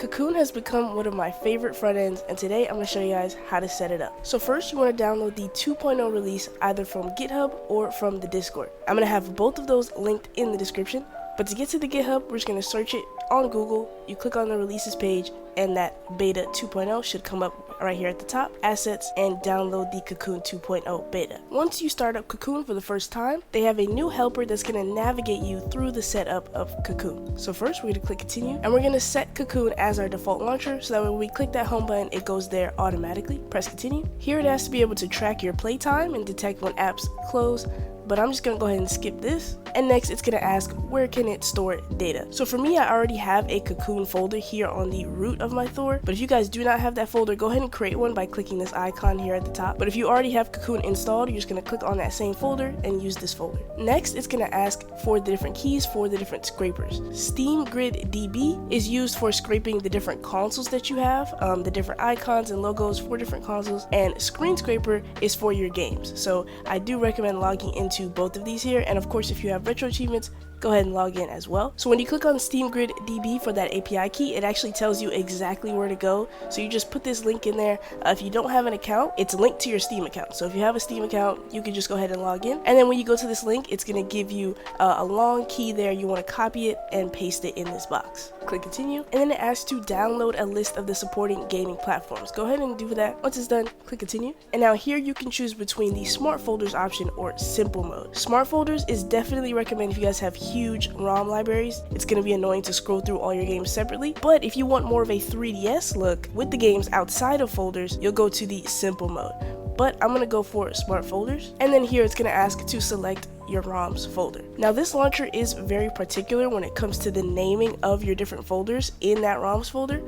Cocoon has become one of my favorite front ends, and today I'm going to show you guys how to set it up. So first, you want to download the 2.0 release either from GitHub or from the Discord. I'm going to have both of those linked in the description, but to get to the GitHub, we're just going to search it on Google. You click on the releases page, and that beta 2.0 should come up right here at the top, assets, and download the Cocoon 2.0 beta. Once you start up Cocoon for the first time, they have a new helper that's going to navigate you through the setup of Cocoon. So first, we're going to click continue, and we're going to set Cocoon as our default launcher so that when we click that home button, it goes there automatically. Press continue. Here it has to be able to track your playtime and detect when apps close, but I'm just going to go ahead and skip this. And next, it's going to ask where can it store data. So for me, I already have a Cocoon folder here on the root of my Thor, but if you guys do not have that folder, go ahead and create one by clicking this icon here at the top. But if you already have Cocoon installed, you're just going to click on that same folder and use this folder. Next, it's going to ask for the different keys for the different scrapers. Steam Grid DB is used for scraping the different consoles that you have, the different icons and logos for different consoles, and Screen Scraper is for your games. So I do recommend logging into both of these here, and of course if you have retro achievements, go ahead and log in as well. So when you click on Steam Grid DB for that API key, it actually tells you exactly where to go. So you just put this link in there. If you don't have an account, it's linked to your Steam account. So if you have a Steam account, you can just go ahead and log in. And then when you go to this link, it's going to give you a long key there. You want to copy it and paste it in this box. Click continue. And then it asks to download a list of the supporting gaming platforms. Go ahead and do that. Once it's done, click continue. And now here you can choose between the Smart Folders option or Simple Mode. Smart Folders is definitely recommended if you guys have huge ROM libraries. It's going to be annoying to scroll through all your games separately, but if you want more of a 3DS look with the games outside of folders, you'll go to the Simple Mode. But I'm going to go for Smart Folders, and then here it's going to ask to select your ROMs folder. Now this launcher is very particular when it comes to the naming of your different folders in that ROMs folder.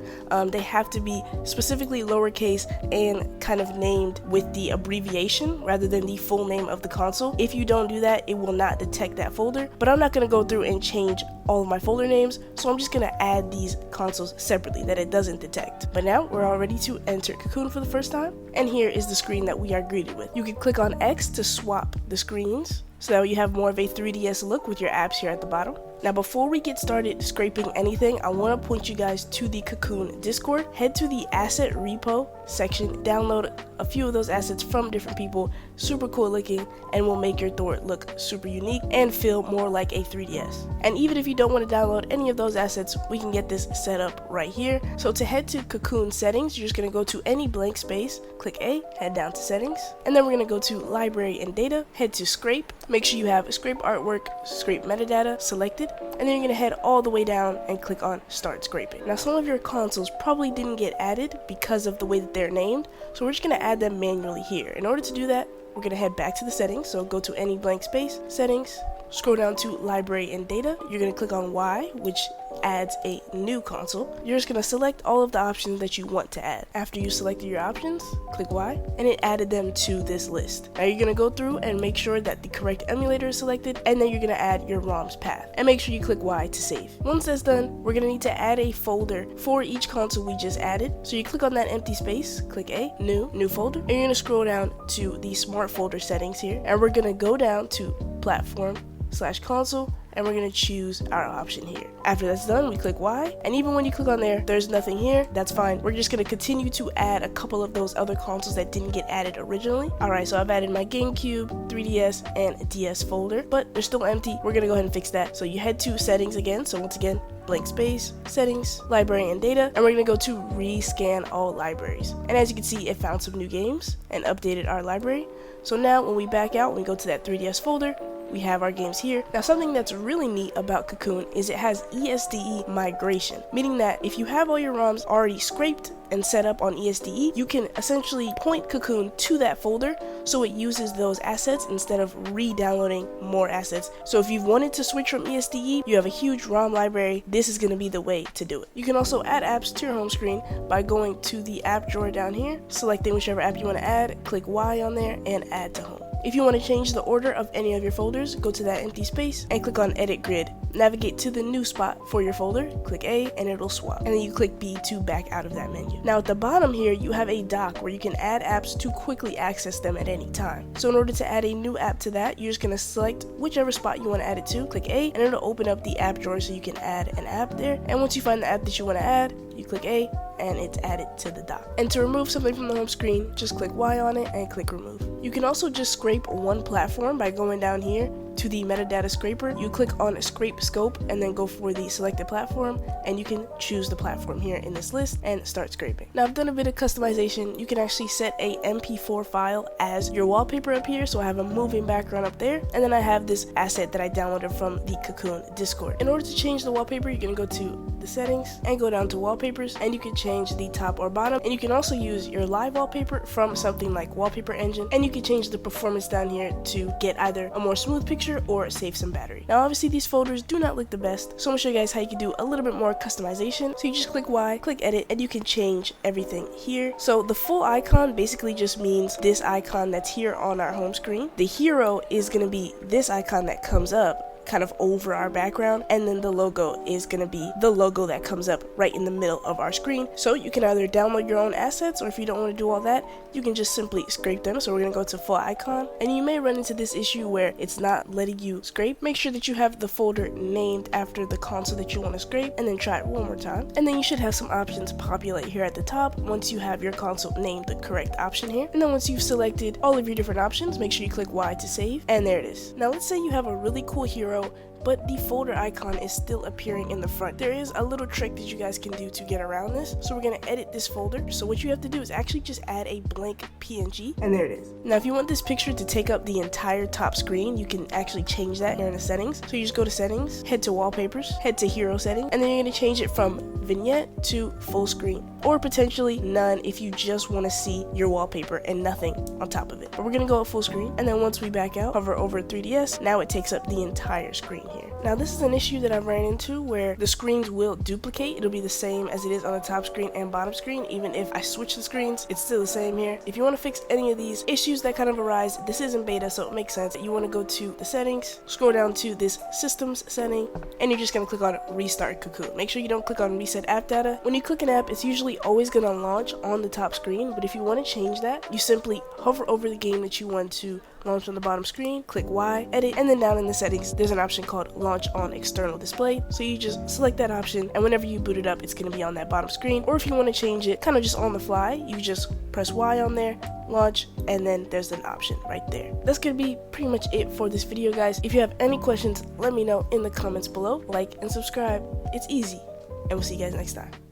They have to be specifically lowercase and kind of named with the abbreviation rather than the full name of the console. If you don't do that, it will not detect that folder, but I'm not going to go through and change all of my folder names, so I'm just going to add these consoles separately that it doesn't detect. But now we're all ready to enter Cocoon for the first time, and here is the screen that we are greeted with. You can click on X to swap the screens, so that you have more of a 3DS look with your apps here at the bottom. Now before we get started scraping anything, I want to point you guys to the Cocoon Discord. Head to the asset repo section, download a few of those assets from different people, super cool looking, and will make your Thor look super unique and feel more like a 3DS. And even if you don't want to download any of those assets, we can get this set up right here. So to head to Cocoon settings, you're just going to go to any blank space, click A, head down to settings, and then we're going to go to library and data, head to scrape. Make sure you have scrape artwork, scrape metadata selected, and then you're going to head all the way down and click on start scraping. Now some of your consoles probably didn't get added because of the way that they're named, so we're just going to add them manually here. In order to do that, we're going to head back to the settings, so go to any blank space, settings, scroll down to library and data. You're going to click on Y, which adds a new console. You're just going to select all of the options that you want to add. After you selected your options, click Y, and it added them to this list. Now you're going to go through and make sure that the correct emulator is selected, and then you're going to add your ROM's path, and make sure you click Y to save. Once that's done, we're going to need to add a folder for each console we just added. So you click on that empty space, click A, new folder, and you're going to scroll down to the Smart Folder settings here, and we're going to go down to platform/console, and we're going to choose our option here. After that's done, we click Y, and even when you click on there's nothing here, that's fine. We're just going to continue to add a couple of those other consoles that didn't get added originally. Alright, so I've added my GameCube, 3DS, and DS folder, but they're still empty. We're going to go ahead and fix that. So you head to settings again, so once again, blank space, settings, library and data, and we're going to go to rescan all libraries. And as you can see, it found some new games and updated our library. So now when we back out, we go to that 3DS folder, we have our games here. Now something that's really neat about Cocoon is it has ESDE migration, meaning that if you have all your ROMs already scraped and set up on ESDE, you can essentially point Cocoon to that folder so it uses those assets instead of re-downloading more assets. So if you've wanted to switch from ESDE, you have a huge ROM library, this is going to be the way to do it. You can also add apps to your home screen by going to the app drawer down here, selecting whichever app you want to add, click Y on there, and add to home. If you want to change the order of any of your folders, go to that empty space and click on Edit Grid. Navigate to the new spot for your folder, click A, and it'll swap. And then you click B to back out of that menu. Now at the bottom here, you have a dock where you can add apps to quickly access them at any time. So in order to add a new app to that, you're just going to select whichever spot you want to add it to, click A, and it'll open up the app drawer so you can add an app there. And once you find the app that you want to add, you click A, and it's added to the dock. And to remove something from the home screen, just click Y on it and click remove. You can also just scrape one platform by going down here to the metadata scraper. You click on scrape scope and then go for the selected platform, and you can choose the platform here in this list and start scraping. Now I've done a bit of customization. You can actually set a MP4 file as your wallpaper up here, so I have a moving background up there, and then I have this asset that I downloaded from the Cocoon Discord. In order to change the wallpaper, you're going to go to the settings and go down to wallpapers, and you can change the top or bottom, and you can also use your live wallpaper from something like Wallpaper Engine, and you can change the performance down here to get either a more smooth picture or save some battery. Now obviously these folders do not look the best, so I'm going to show you guys how you can do a little bit more customization. So you just click Y, click edit, and you can change everything here. So the full icon basically just means this icon that's here on our home screen. The hero is going to be this icon that comes up kind of over our background, and then the logo is going to be the logo that comes up right in the middle of our screen. So you can either download your own assets, or if you don't want to do all that, you can just simply scrape them. So we're going to go to full icon, and you may run into this issue where it's not letting you scrape. Make sure that you have the folder named after the console that you want to scrape, and then try it one more time, and then you should have some options populate here at the top once you have your console named the correct option here. And then once you've selected all of your different options, make sure you click Y to save, and there it is. Now let's say you have a really cool hero, but the folder icon is still appearing in the front. There is a little trick that you guys can do to get around this. So we're going to edit this folder. So what you have to do is actually just add a blank PNG, and there it is. Now if you want this picture to take up the entire top screen, you can actually change that here in the settings. So you just go to settings, head to wallpapers, head to hero setting, and then you're going to change it from vignette to full screen, or potentially none if you just want to see your wallpaper and nothing on top of it. But we're going to go at full screen, and then once we back out, hover over 3ds, now it takes up the entire screen here. Now this is an issue that I've ran into where the screens will duplicate. It'll be the same as it is on the top screen and bottom screen. Even if I switch the screens, it's still the same here. If you want to fix any of these issues that kind of arise, this is in beta, so it makes sense. You want to go to the settings, scroll down to this systems setting, and you're just going to click on restart Cocoon. Make sure you don't click on reset app data. When you click an app, it's usually always going to launch on the top screen, but if you want to change that, you simply hover over the game that you want to launch on the bottom screen, click Y, edit, and then down in the settings there's an option called launch on external display. So you just select that option, and whenever you boot it up, it's going to be on that bottom screen. Or if you want to change it kind of just on the fly, you just press Y on there, launch, and then there's an option right there. That's going to be pretty much it for this video, guys. If you have any questions, let me know in the comments below. Like and subscribe, it's easy, and we'll see you guys next time.